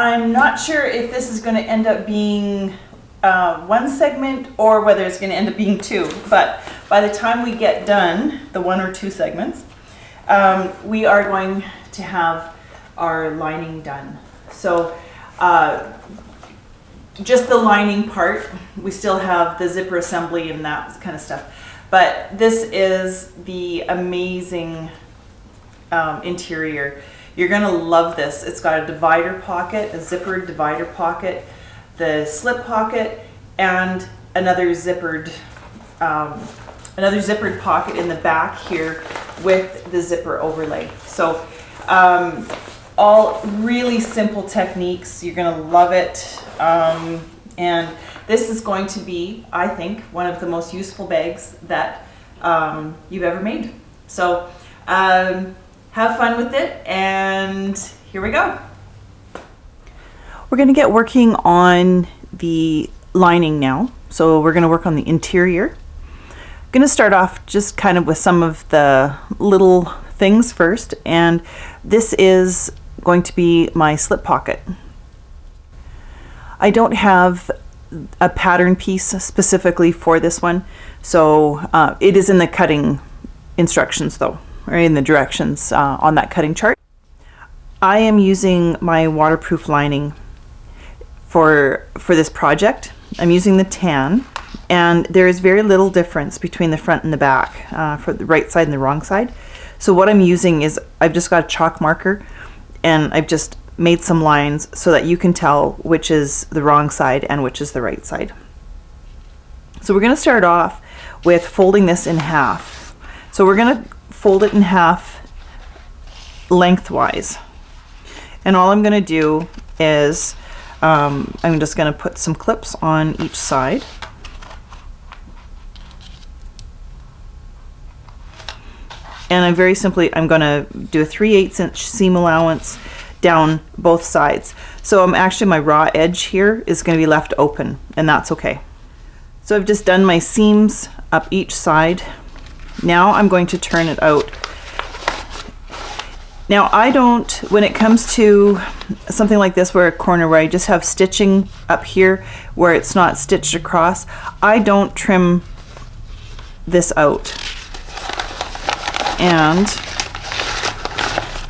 I'm not sure if this is going to end up being one segment or whether it's going to end up being two, but by the time we get done, the 1 or 2 segments, we are going to have our lining done. So just the lining part, we still have the zipper assembly and that kind of stuff, but this is the amazing interior. You're gonna love this. It's got a divider pocket, a zippered divider pocket, the slip pocket, and another zippered pocket in the back here with the zipper overlay. So all really simple techniques. You're gonna love it. And this is going to be, I think, one of the most useful bags that you've ever made. So have fun with it, and here we go. We're going to get working on the lining now. So we're going to work on the interior. I'm going to start off just kind of with some of the little things first, and this is going to be my slip pocket. I don't have a pattern piece specifically for this one, so it is in the cutting instructions though, or in the directions on that cutting chart. I am using my waterproof lining for this project. I'm using the tan, and there is very little difference between the front and the back for the right side and the wrong side. So what I'm using is I've just got a chalk marker, and I've just made some lines so that you can tell which is the wrong side and which is the right side. So we're going to start off with folding this in half. So we're going to fold it in half lengthwise, and all I'm going to do is I'm just going to put some clips on each side, and I'm going to do a 3/8 inch seam allowance down both sides. So I'm actually, my raw edge here is going to be left open, and that's okay. So I've just done my seams up each side. Now I'm going to turn it out. Now I don't, when it comes to something like this where a corner where I just have stitching up here where it's not stitched across, I don't trim this out. And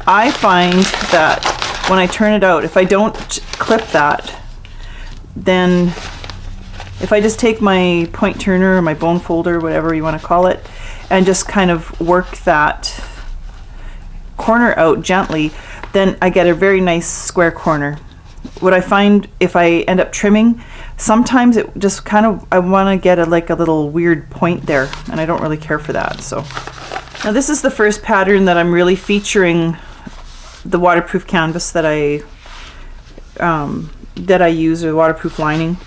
I find that when I turn it out, if I don't clip that, then if I just take my point turner or my bone folder, whatever you want to call it, and just kind of work that corner out gently, then I get a very nice square corner. What I find if I end up trimming, sometimes it just kind of, I want to get like a little weird point there, and I don't really care for that. So now this is the first pattern that I'm really featuring the waterproof canvas that I use, or waterproof lining.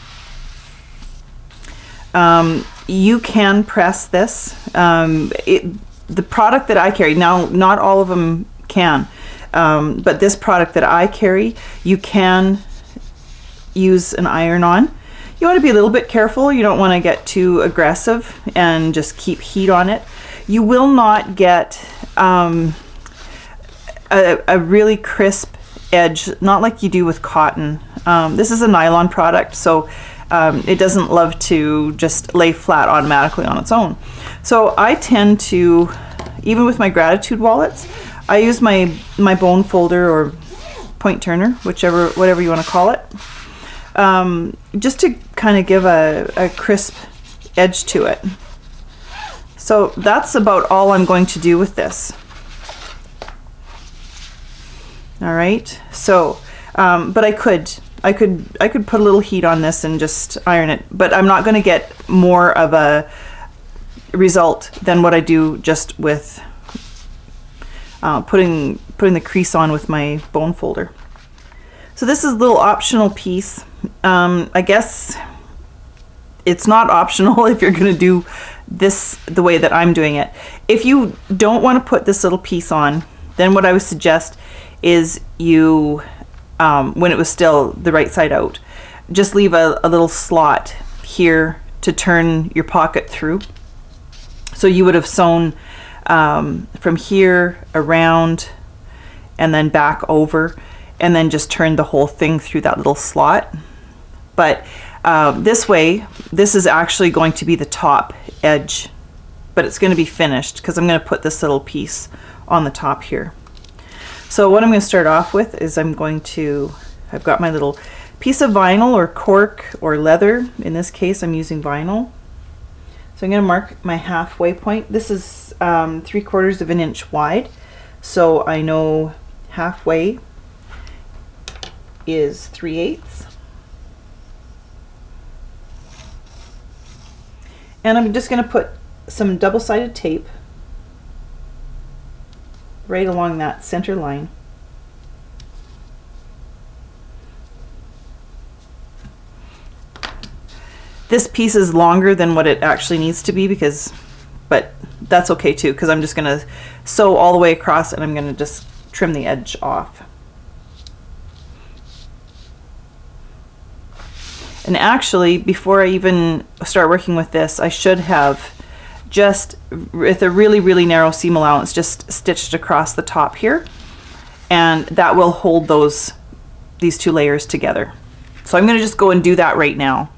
You can press this. The product that I carry, now not all of them can, but this product that I carry, you can use an iron on. You want to be a little bit careful. You don't want to get too aggressive and just keep heat on it. You will not get a really crisp edge, not like you do with cotton. This is a nylon product, so it doesn't love to just lay flat automatically on its own. So I tend to, even with my gratitude wallets, I use my bone folder or point turner, whatever you want to call it, just to kind of give a crisp edge to it. So that's about all I'm going to do with this. All right, so but I could put a little heat on this and just iron it, but I'm not going to get more of a result than what I do just with putting the crease on with my bone folder. So this is a little optional piece. I guess it's not optional if you're going to do this the way that I'm doing it. If you don't want to put this little piece on, then what I would suggest is you, when it was still the right side out, just leave a little slot here to turn your pocket through. So you would have sewn from here around and then back over, and then just turn the whole thing through that little slot. But this way, this is actually going to be the top edge, but it's going to be finished because I'm going to put this little piece on the top here. So what I'm going to start off with is I've got my little piece of vinyl or cork or leather. In this case, I'm using vinyl. So I'm going to mark my halfway point. This is 3/4 of an inch wide. So I know halfway is 3/8. And I'm just going to put some double-sided tape right along that center line. This piece is longer than what it actually needs to be but that's okay too, because I'm just going to sew all the way across and I'm going to just trim the edge off. And actually, before I even start working with this, I should have just, with a really, really narrow seam allowance, just stitched across the top here, and that will hold these two layers together. So I'm going to just go and do that right now.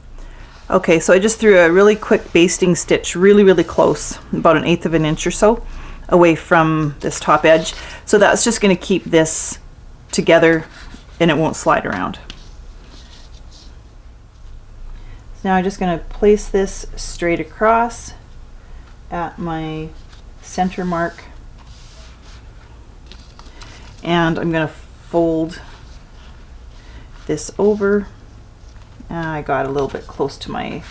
Okay, so I just threw a really quick basting stitch really, really close, about 1/8 of an inch or so away from this top edge. So that's just going to keep this together and it won't slide around. So now I'm just going to place this straight across at my center mark, and I'm going to fold this over. I got a little bit close to my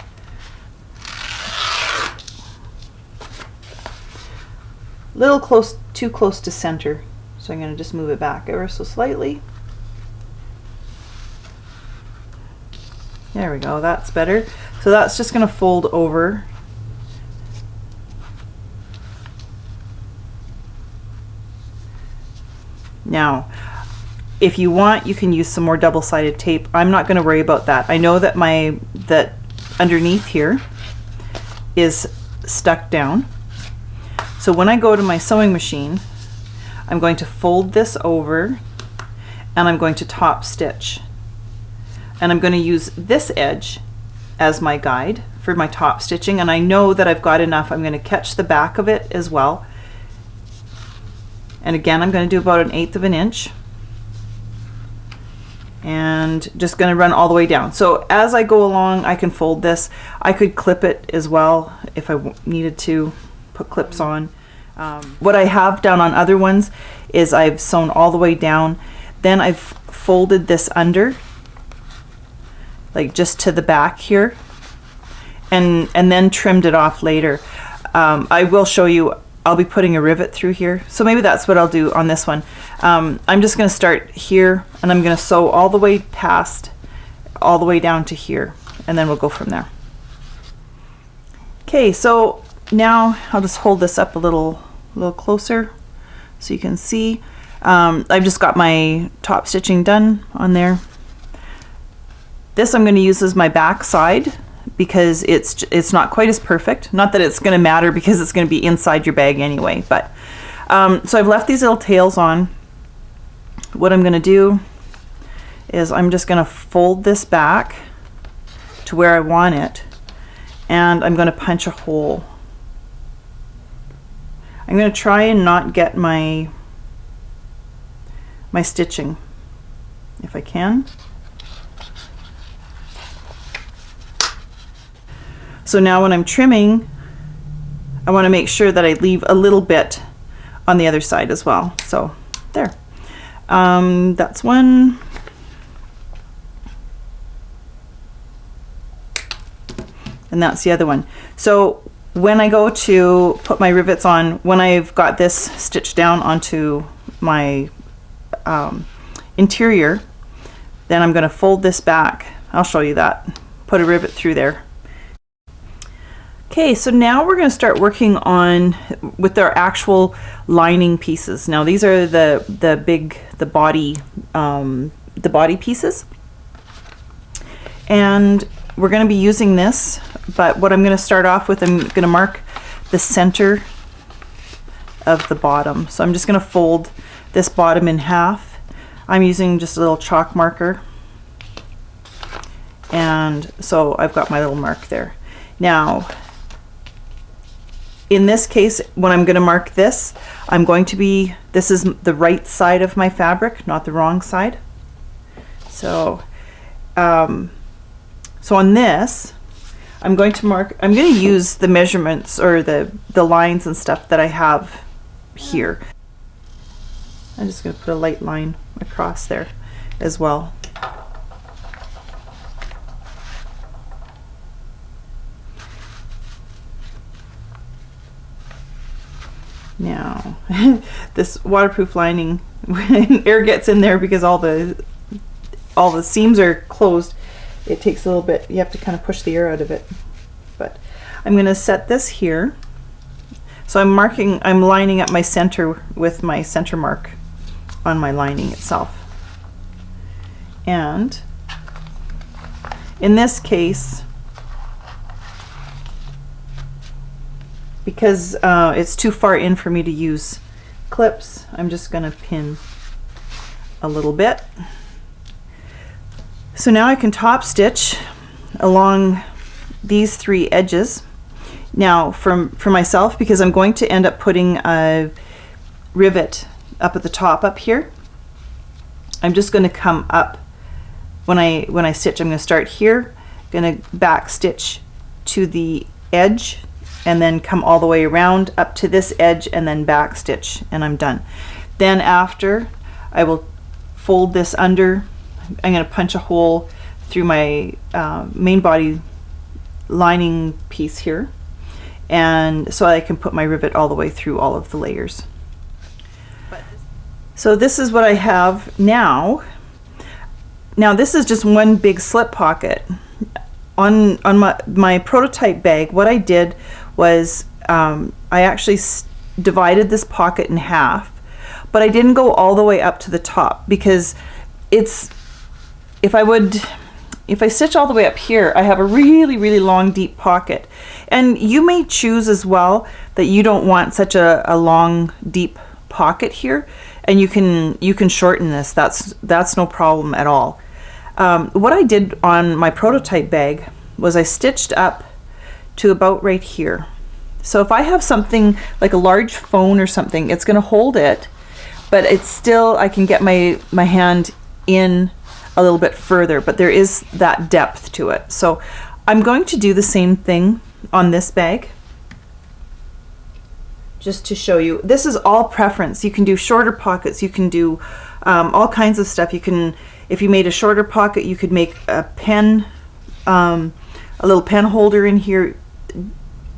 too close to center, so I'm going to just move it back ever so slightly. There we go, that's better. So that's just going to fold over. Now, if you want, you can use some more double-sided tape. I'm not going to worry about that. I know that that underneath here is stuck down. So when I go to my sewing machine, I'm going to fold this over and I'm going to top stitch. And I'm going to use this edge as my guide for my top stitching, and I know that I've got enough. I'm going to catch the back of it as well. And again, I'm going to do about 1/8 of an inch. And just going to run all the way down. So as I go along, I can fold this. I could clip it as well if I needed to put clips on. What I have done on other ones is I've sewn all the way down, then I've folded this under, like just to the back here, and then trimmed it off later. I will show you, I'll be putting a rivet through here, so maybe that's what I'll do on this one. I'm just going to start here and I'm going to sew all the way past, all the way down to here, and then we'll go from there. Okay, so now I'll just hold this up a little closer so you can see. I've just got my top stitching done on there. This I'm going to use as my back side because it's not quite as perfect. Not that it's going to matter because it's going to be inside your bag anyway, but so I've left these little tails on. What I'm going to do is I'm just going to fold this back to where I want it, and I'm going to punch a hole. I'm going to try and not get my stitching if I can. So now when I'm trimming, I want to make sure that I leave a little bit on the other side as well. So there. That's one. And that's the other one. So when I go to put my rivets on, when I've got this stitched down onto my interior, then I'm going to fold this back. I'll show you that. Put a rivet through there. Okay, so now we're going to start working on with our actual lining pieces. Now these are the body pieces, and we're going to be using this. But what I'm going to start off with, I'm going to mark the center of the bottom. So I'm just going to fold this bottom in half. I'm using just a little chalk marker, and so I've got my little mark there. Now in this case, when I'm going to mark this, I'm going to be, this is the right side of my fabric, not the wrong side. So so on this, I'm going to mark, I'm going to use the measurements or the lines and stuff that I have here. I'm just going to put a light line across there as well. Now, this waterproof lining, when air gets in there because all the seams are closed, it takes a little bit, you have to kind of push the air out of it. But I'm going to set this here. So I'm lining up my center with my center mark on my lining itself. And in this case, because it's too far in for me to use clips, I'm just going to pin a little bit. So now I can top stitch along these 3 edges. Now for myself, because I'm going to end up putting a rivet up at the top up here, I'm just going to come up when I stitch. I'm going to start here, going to back stitch to the edge, and then come all the way around up to this edge and then back stitch, and I'm done. Then after, I will fold this under. I'm going to punch a hole through my main body lining piece here, and so I can put my rivet all the way through all of the layers. So this is what I have now. Now this is just one big slip pocket. On my prototype bag, what I did was I actually divided this pocket in half, but I didn't go all the way up to the top, because it's, if I stitch all the way up here, I have a really long deep pocket. And you may choose as well that you don't want such a long deep pocket here, and you can shorten this. That's no problem at all. What I did on my prototype bag was I stitched up to about right here. So if I have something like a large phone or something, it's going to hold it, but it's still, I can get my hand in a little bit further, but there is that depth to it. So I'm going to do the same thing on this bag, just to show you. This is all preference. You can do shorter pockets, you can do all kinds of stuff. You can, if you made a shorter pocket, you could make a pen, a little pen holder in here.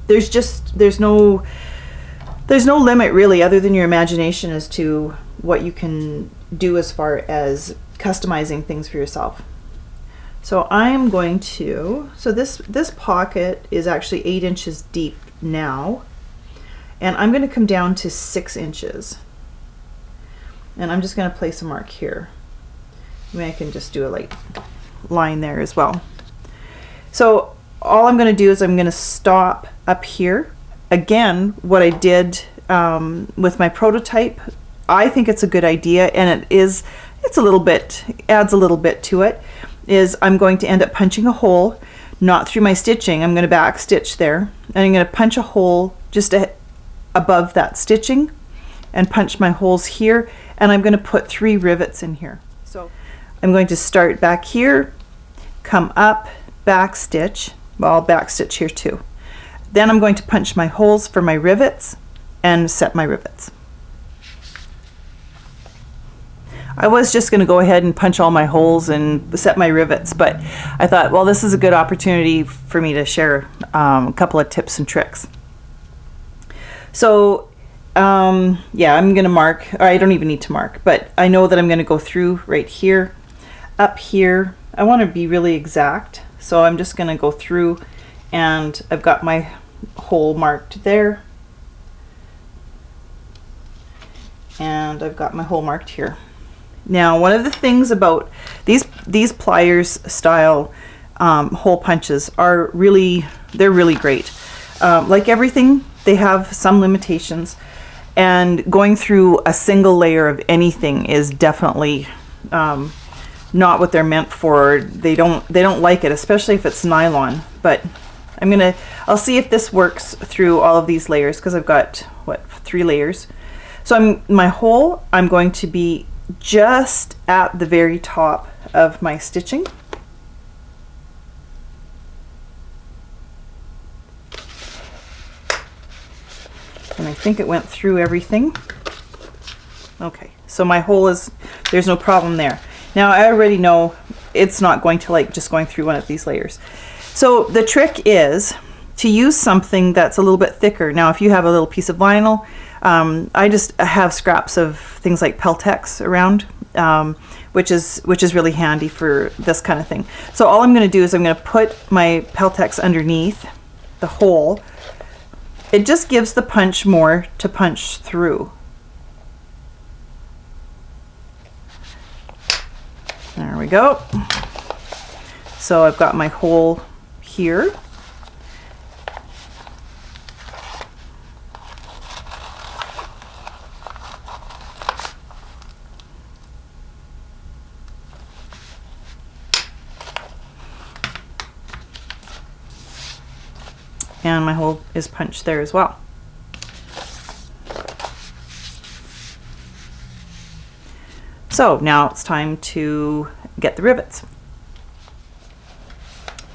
There's no limit really, other than your imagination, as to what you can do as far as customizing things for yourself. So I'm going to, so this pocket is actually 8 inches deep now, and I'm going to come down to 6 inches, and I'm just going to place a mark here. Maybe I can just do a light line there as well. So all I'm going to do is I'm going to stop up here. Again, what I did with my prototype, I think it's a good idea, and it's a little bit, adds a little bit to it, is I'm going to end up punching a hole, not through my stitching. I'm going to back stitch there, and I'm going to punch a hole just above that stitching, and punch my holes here, and I'm going to put 3 rivets in here. So I'm going to start back here, come up, back stitch. Well, I'll back stitch here too. Then I'm going to punch my holes for my rivets and set my rivets. I was just going to go ahead and punch all my holes and set my rivets, but I thought, well, this is a good opportunity for me to share a couple of tips and tricks. So yeah, I'm going to mark, or I don't even need to mark, but I know that I'm going to go through right here, up here. I want to be really exact, so I'm just going to go through, and I've got my hole marked there, and I've got my hole marked here. Now, one of the things about these pliers style hole punches are they're really great. Like everything, they have some limitations, and going through a single layer of anything is definitely not what they're meant for. They don't like it, especially if it's nylon. But I'll see if this works through all of these layers, because I've got, what, 3 layers. So my hole, I'm going to be just at the very top of my stitching. And I think it went through everything. Okay, so my hole there's no problem there. Now I already know it's not going to like just going through one of these layers. So the trick is to use something that's a little bit thicker. Now if you have a little piece of vinyl, I just have scraps of things like Peltex around, which is really handy for this kind of thing. So all I'm going to do is I'm going to put my Peltex underneath the hole. It just gives the punch more to punch through. There we go. So I've got my hole here. And my hole is punched there as well. So now it's time to get the rivets.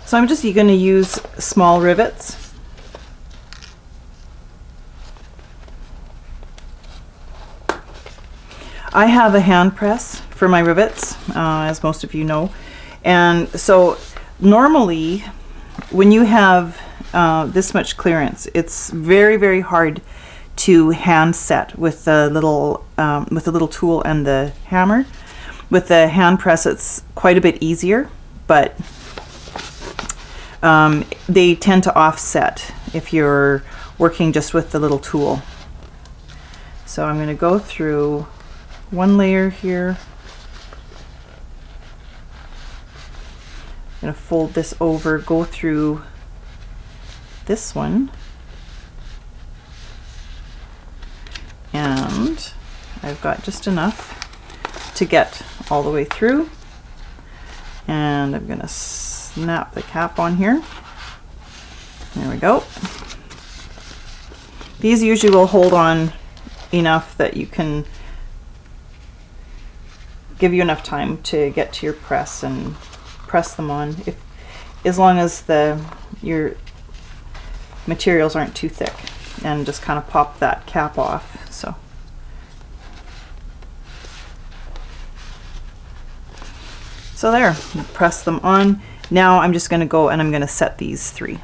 So I'm just going to use small rivets. I have a hand press for my rivets, as most of you know. And so normally when you have this much clearance, it's very, very hard to hand set with the little tool and the hammer. With the hand press, it's quite a bit easier, but they tend to offset if you're working just with the little tool. So I'm going to go through one layer here. I'm going to fold this over, go through this one, and I've got just enough to get all the way through, and I'm going to snap the cap on here. There we go. These usually will hold on enough that you can give you enough time to get to your press and press them on, as long as your materials aren't too thick, and just kind of pop that cap off. So there, press them on. Now I'm just going to go and I'm going to set these 3.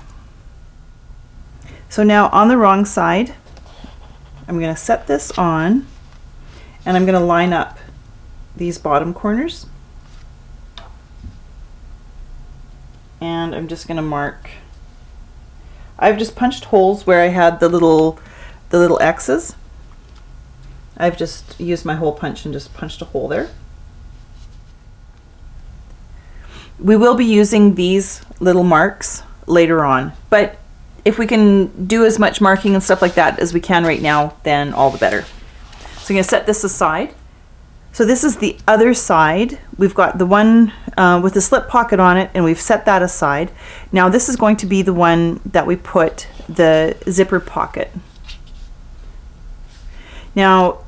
So now on the wrong side, I'm going to set this on, and I'm going to line up these bottom corners, and I'm just going to mark. I've just punched holes where I had the little X's. I've just used my hole punch and just punched a hole there. We will be using these little marks later on, but if we can do as much marking and stuff like that as we can right now, then all the better. So I'm going to set this aside. So this is the other side. We've got the one with the slip pocket on it, and we've set that aside. Now this is going to be the one that we put the zipper pocket. Now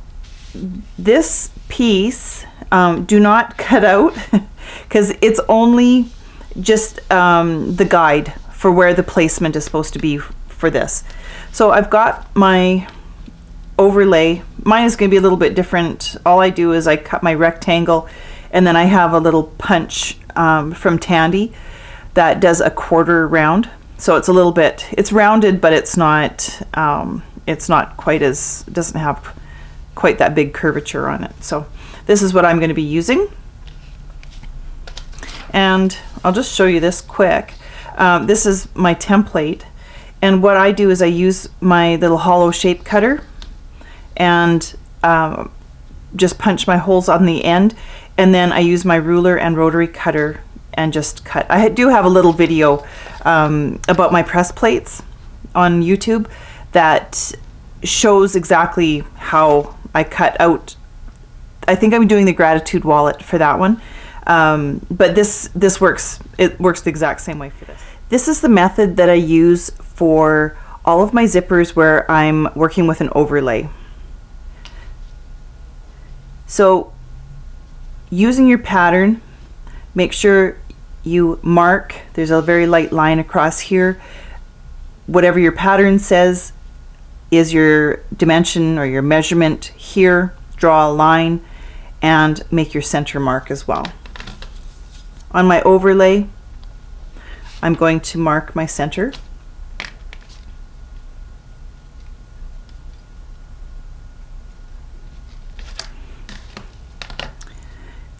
this piece, do not cut out, because it's only just the guide for where the placement is supposed to be for this. So I've got my overlay. Mine is going to be a little bit different. All I do is I cut my rectangle, and then I have a little punch from Tandy that does a quarter round. So it's a little bit, it's rounded, but it's not quite as, it doesn't have quite that big curvature on it. So this is what I'm going to be using. And I'll just show you this quick. This is my template, and what I do is I use my little hollow shape cutter and just punch my holes on the end, and then I use my ruler and rotary cutter and just cut. I do have a little video about my press plates on YouTube that shows exactly how I cut out I think I'm doing the gratitude wallet for that one. But this works. It works the exact same way for this. This is the method that I use for all of my zippers where I'm working with an overlay. So using your pattern, make sure you mark, there's a very light line across here. Whatever your pattern says is your dimension or your measurement here. Draw a line and make your center mark as well. On my overlay, I'm going to mark my center.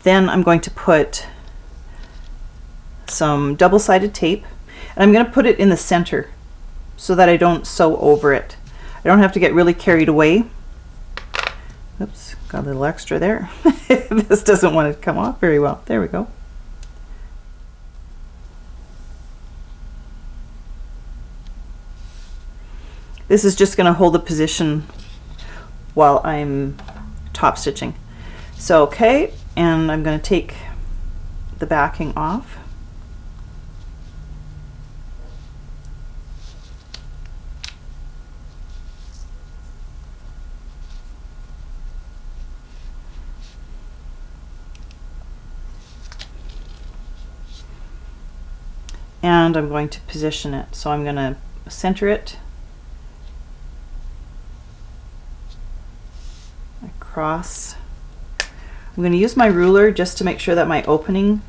Then I'm going to put some double-sided tape, and I'm going to put it in the center so that I don't sew over it. I don't have to get really carried away. Oops, got a little extra there. This doesn't want to come off very well. There we go. This is just going to hold the position while I'm top stitching. So, okay, and I'm going to take the backing off. And I'm going to position it. So I'm going to center it across. I'm going to use my ruler just to make sure that my opening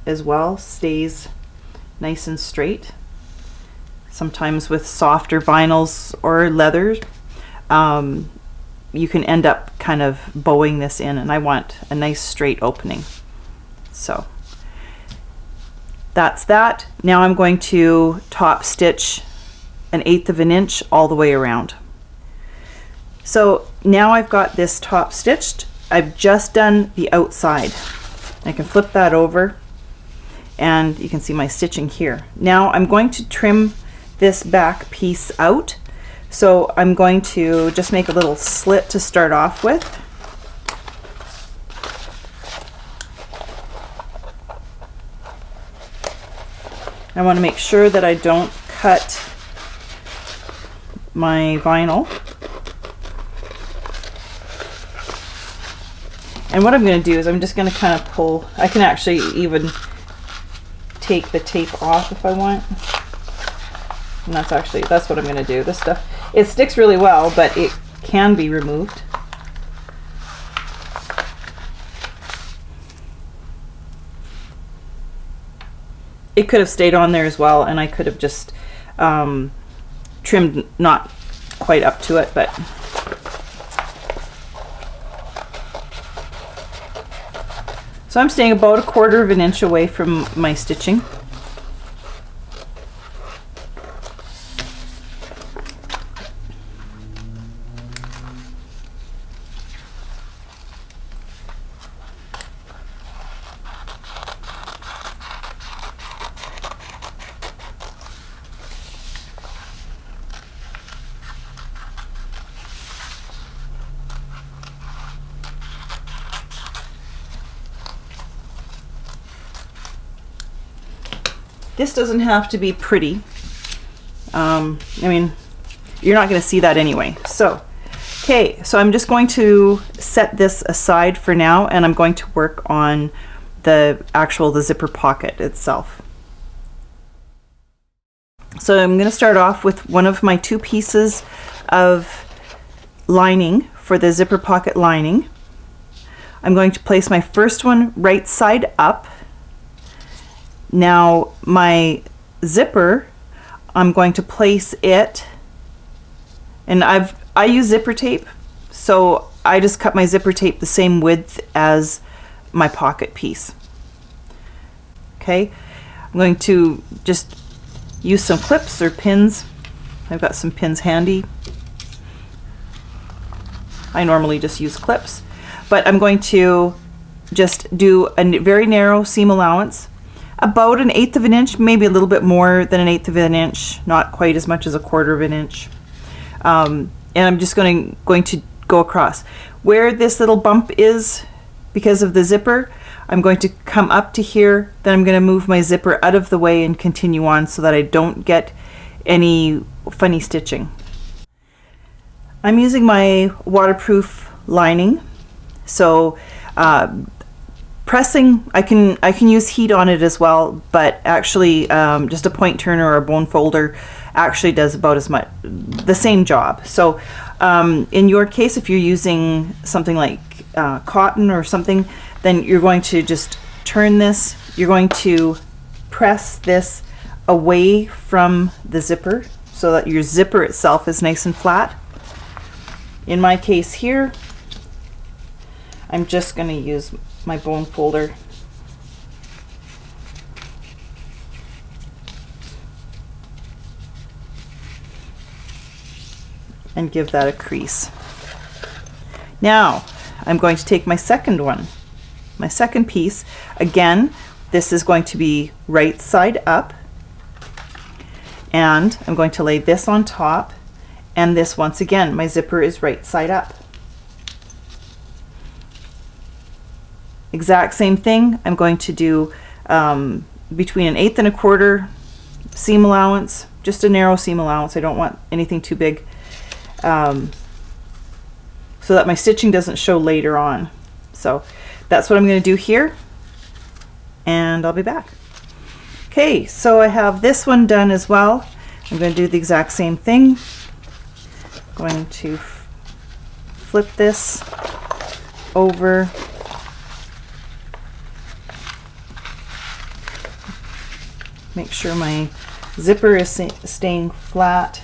as well stays nice and straight. Sometimes with softer vinyls or leathers, you can end up kind of bowing this in, and I want a nice straight opening. So that's that. Now I'm going to top stitch 1/8 of an inch all the way around. So now I've got this top stitched. I've just done the outside. I can flip that over and you can see my stitching here. Now I'm going to trim this back piece out. So I'm going to just make a little slit to start off with. I want to make sure that I don't cut my vinyl. And what I'm going to do is I'm just going to kind of pull. I can actually even take the tape off if I want. And that's what I'm going to do. This stuff, it sticks really well, but it can be removed. It could have stayed on there as well, and I could have just trimmed not quite up to it, but so I'm staying about 1/4 of an inch away from my stitching. This doesn't have to be pretty. I mean, you're not going to see that anyway. So, okay, so I'm just going to set this aside for now, and I'm going to work on the zipper pocket itself. So I'm going to start off with one of my 2 pieces of lining for the zipper pocket lining. I'm going to place my first one right side up. Now my zipper, I'm going to place it, and I use zipper tape, so I just cut my zipper tape the same width as my pocket piece. Okay, I'm going to just use some clips or pins. I've got some pins handy. I normally just use clips, but I'm going to just do a very narrow seam allowance. About 1/8 of an inch, maybe a little bit more than 1/8 of an inch, not quite as much as 1/4 of an inch. And I'm just going to go across. Where this little bump is because of the zipper, I'm going to come up to here, then I'm going to move my zipper out of the way and continue on so that I don't get any funny stitching. I'm using my waterproof lining, so pressing, I can use heat on it as well, but actually just a point turner or a bone folder actually does about as much, the same job. So in your case, if you're using something like cotton or something, then you're going to just turn this, you're going to press this away from the zipper so that your zipper itself is nice and flat. In my case here, I'm just going to use my bone folder and give that a crease. Now I'm going to take my second one, my second piece. Again, this is going to be right side up, and I'm going to lay this on top, and this, once again, my zipper is right side up. Exact same thing. I'm going to do between 1/8 and 1/4 seam allowance, just a narrow seam allowance. I don't want anything too big, so that my stitching doesn't show later on. So that's what I'm going to do here, and I'll be back. Okay, so I have this one done as well. I'm going to do the exact same thing. Going to flip this over, make sure my zipper is staying flat.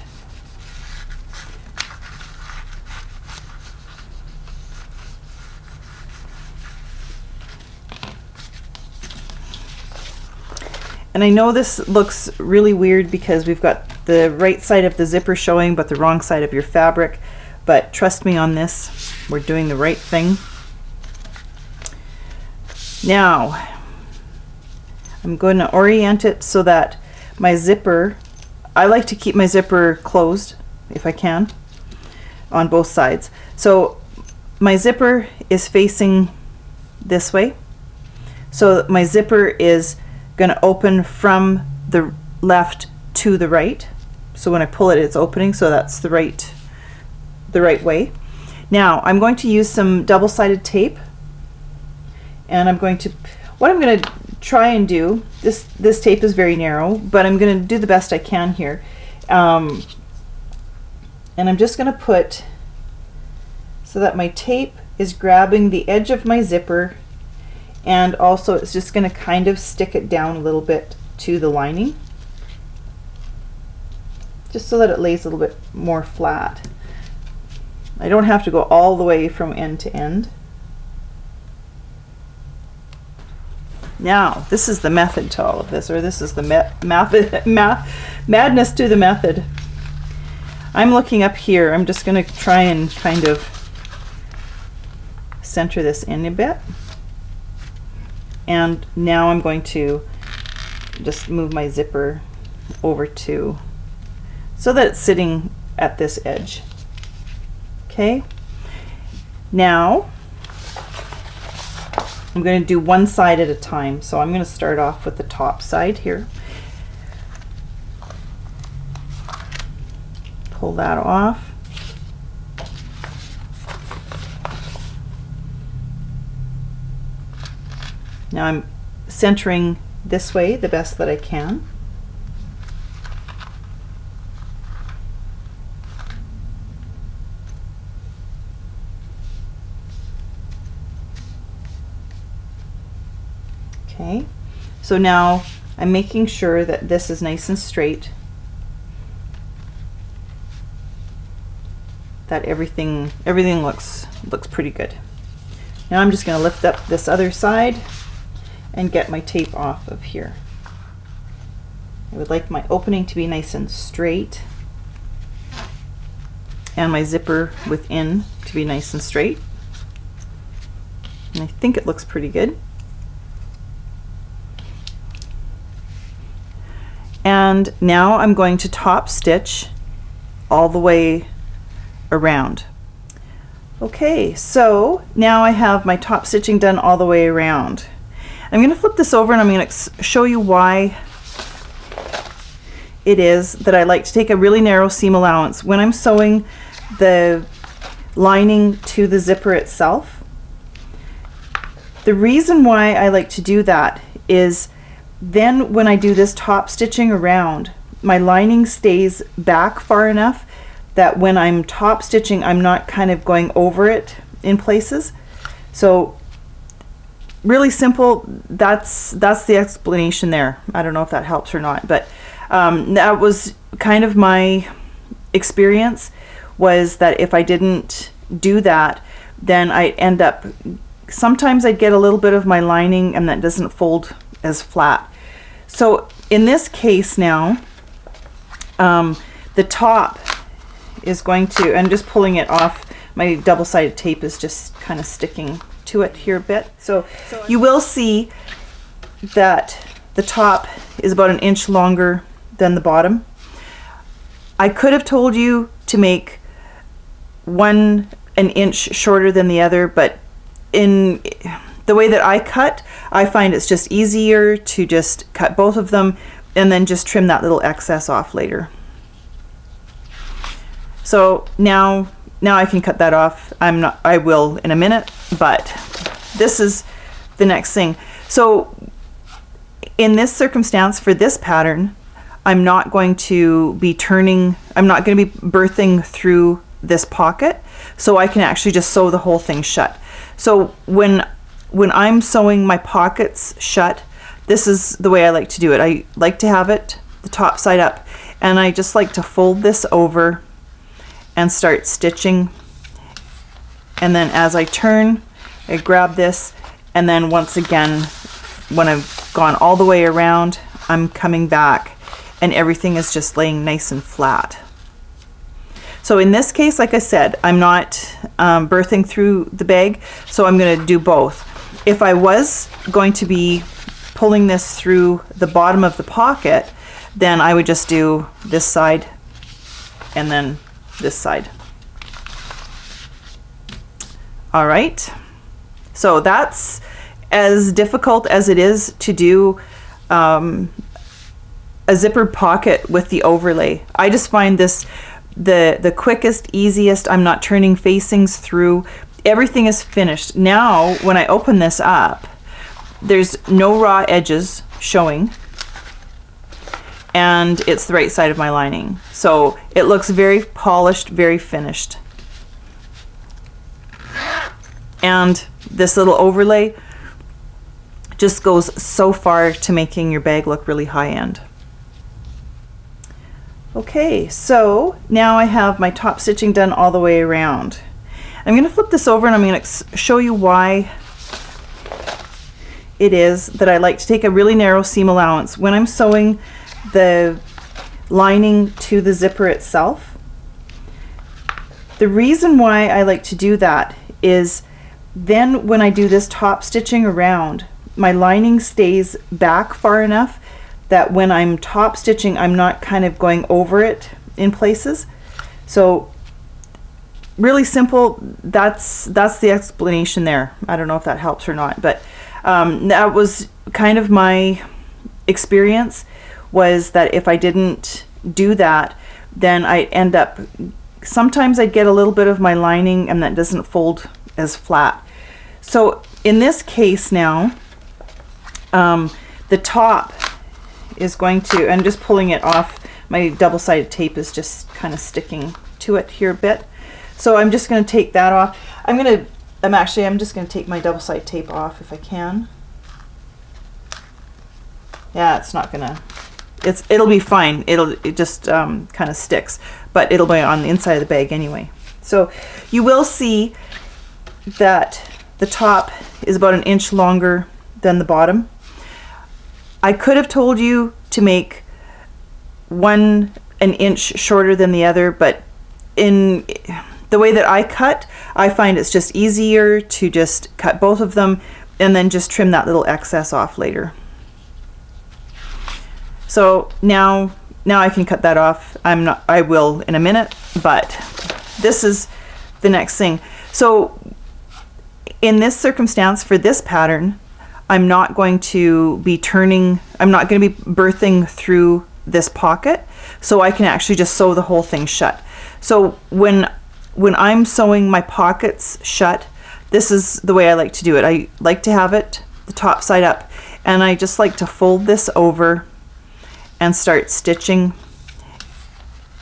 And I know this looks really weird because we've got the right side of the zipper showing but the wrong side of your fabric, but trust me on this, we're doing the right thing. Now I'm going to orient it so that my zipper, I like to keep my zipper closed if I can on both sides. So my zipper is facing this way, so my zipper is going to open from the left to the right. So when I pull it, it's opening, so that's the right way. Now I'm going to use some double-sided tape, and I'm going to, what I'm going to try and do, this tape is very narrow, but I'm going to do the best I can here, and I'm just going to put so that my tape is grabbing the edge of my zipper, and also it's just going to kind of stick it down a little bit to the lining, just so that it lays a little bit more flat. I don't have to go all the way from end to end. Now this is the method to all of this, or this is the madness to the method. I'm looking up here. I'm just going to try and kind of center this in a bit. And now I'm going to just move my zipper over to, so that it's sitting at this edge. Okay, now I'm going to do one side at a time. So I'm going to start off with the top side here. Pull that off. Now I'm centering this way the best that I can. Okay, so now I'm making sure that this is nice and straight, that everything looks pretty good. Now I'm just going to lift up this other side and get my tape off of here. I would like my opening to be nice and straight, and my zipper within to be nice and straight. And I think it looks pretty good. And now I'm going to top stitch all the way around. Okay, so now I have my top stitching done all the way around. I'm going to flip this over and I'm going to show you why it is that I like to take a really narrow seam allowance when I'm sewing the lining to the zipper itself. The reason why I like to do that is then when I do this top stitching around, my lining stays back far enough that when I'm top stitching, I'm not kind of going over it in places. So really simple, that's the explanation there. I don't know if that helps or not, but that was kind of my experience, was that if I didn't do that, then I end up, sometimes I'd get a little bit of my lining and that doesn't fold as flat. So in this case now, the top is going to, I'm just pulling it off, my double-sided tape is just kind of sticking to it here a bit. So you will see that the top is about 1 inch longer than the bottom. I could have told you to make one an inch shorter than the other, but in the way that I cut, I find it's just easier to just cut both of them and then just trim that little excess off later. So now I can cut that off. I will in a minute, but this is the next thing. So in this circumstance, for this pattern, I'm not going to be turning, I'm not going to be birthing through this pocket, so I can actually just sew the whole thing shut. So when I'm sewing my pockets shut, this is the way I like to do it. I like to have it the top side up, and I just like to fold this over and start stitching, and then as I turn, I grab this, and then once again, when I've gone all the way around, I'm coming back and everything is just laying nice and flat. So in this case, like I said, I'm not birthing through the bag, so I'm going to do both. If I was going to be pulling this through the bottom of the pocket, then I would just do this side and then this side. All right, so that's as difficult as it is to do a zippered pocket with the overlay. I just find this the quickest, easiest. I'm not turning facings through. Everything is finished. Now when I open this up, there's no raw edges showing, and it's the right side of my lining. So it looks very polished, very finished. And this little overlay just goes so far to making your bag look really high-end. Okay, so now I have my top stitching done all the way around. I'm going to flip this over and I'm going to show you why it is that I like to take a really narrow seam allowance when I'm sewing the lining to the zipper itself. The reason why I like to do that is then when I do this top stitching around, my lining stays back far enough that when I'm top stitching, I'm not kind of going over it in places. So really simple, that's the explanation there. I don't know if that helps or not, but that was kind of my experience, was that if I didn't do that, then I end up, sometimes I'd get a little bit of my lining and that doesn't fold as flat. So in this case now, the top is going to, I'm just pulling it off, my double-sided tape is just kind of sticking to it here a bit. So I'm just going to take that off. I'm just going to take my double-sided tape off if I can. Yeah, it's not gonna, it'll be fine. It just kind of sticks, but it'll be on the inside of the bag anyway. So you will see that the top is about 1 inch longer than the bottom. I could have told you to make one an inch shorter than the other, but in the way that I cut, I find it's just easier to just cut both of them and then just trim that little excess off later. So now I can cut that off. I will in a minute, but this is the next thing. So in this circumstance for this pattern, I'm not going to be birthing through this pocket, so I can actually just sew the whole thing shut. So when I'm sewing my pockets shut, this is the way I like to do it. I like to have it the top side up, and I just like to fold this over and start stitching,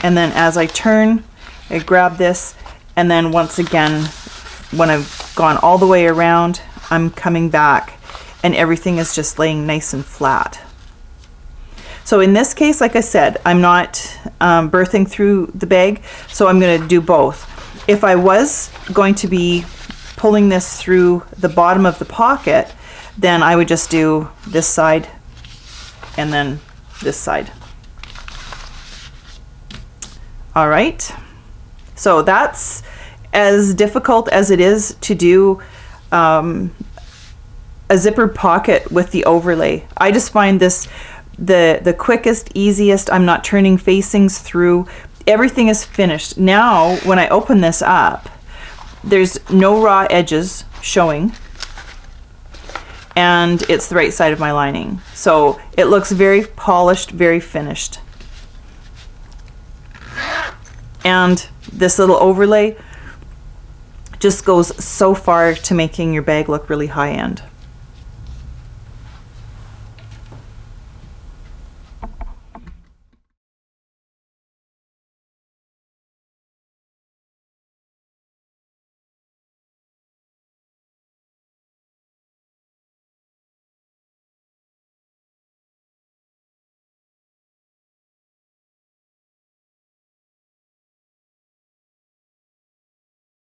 and then as I turn, I grab this, and then once again, when I've gone all the way around, I'm coming back and everything is just laying nice and flat. So in this case, like I said, I'm not birthing through the bag, so I'm going to do both. If I was going to be pulling this through the bottom of the pocket, then I would just do this side and then this side. All right, so that's as difficult as it is to do a zipper pocket with the overlay. I just find this the quickest, easiest. I'm not turning facings through. Everything is finished. Now, when I open this up, there's no raw edges showing, and it's the right side of my lining. So it looks very polished, very finished. And this little overlay just goes so far to making your bag look really high-end.